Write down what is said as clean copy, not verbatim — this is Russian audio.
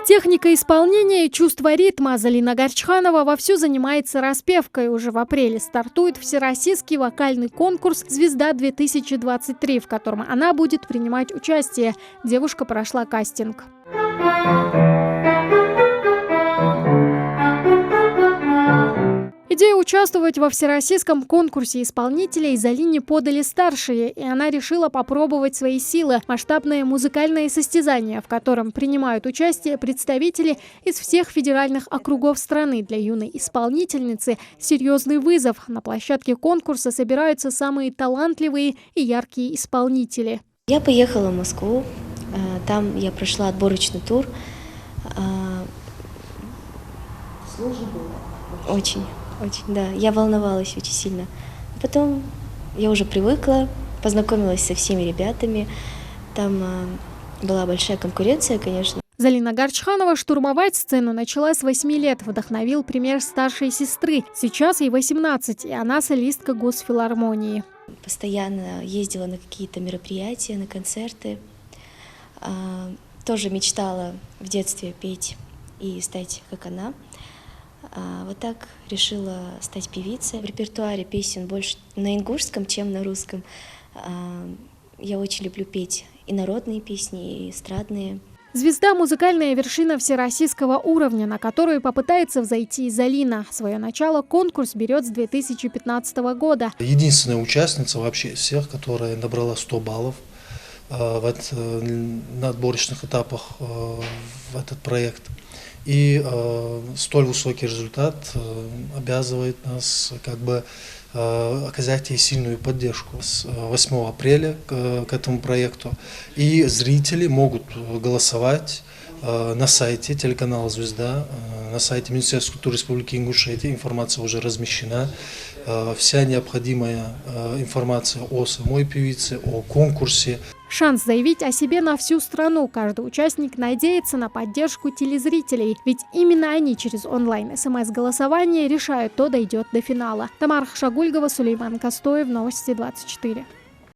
Техника исполнения и чувство ритма. Залина Горчханова вовсю занимается распевкой. Уже в апреле стартует всероссийский вокальный конкурс «Звезда-2023», в котором она будет принимать участие. Девушка прошла кастинг. Идею участвовать во всероссийском конкурсе исполнителей Залине подали старшие, и она решила попробовать свои силы. Масштабное музыкальное состязание, в котором принимают участие представители из всех федеральных округов страны. Для юной исполнительницы серьезный вызов. На площадке конкурса собираются самые талантливые и яркие исполнители. Я поехала в Москву, там я прошла отборочный тур. Сложно было? Очень, да. Я волновалась очень сильно. Потом я уже привыкла, познакомилась со всеми ребятами. Там была большая конкуренция, конечно. Залина Горчханова штурмовать сцену начала с 8 лет. Вдохновил пример старшей сестры. Сейчас ей 18, и она солистка Госфилармонии. Постоянно ездила на какие-то мероприятия, на концерты. Тоже мечтала в детстве петь и стать как она. Вот так решила стать певицей. В репертуаре песен больше на ингушском, чем на русском. Я очень люблю петь и народные песни, и эстрадные. «Звезда» – музыкальная вершина всероссийского уровня, на которую попытается взойти Залина. Свое начало конкурс берет с 2015 года. Единственная участница вообще из всех, которая набрала 100 баллов на отборочных этапах в этот проект. И столь высокий результат обязывает нас оказать ей сильную поддержку. С 8 апреля к этому проекту. И зрители могут голосовать на сайте телеканала «Звезда», на сайте Министерства культуры Республики Ингушетия. Информация уже размещена. Вся необходимая информация о самой певице, о конкурсе. Шанс заявить о себе на всю страну. Каждый участник надеется на поддержку телезрителей. Ведь именно они через онлайн-СМС-голосование решают, кто дойдет до финала. Тамара Хшагульгова, Сулейман Костоев, Новости 24.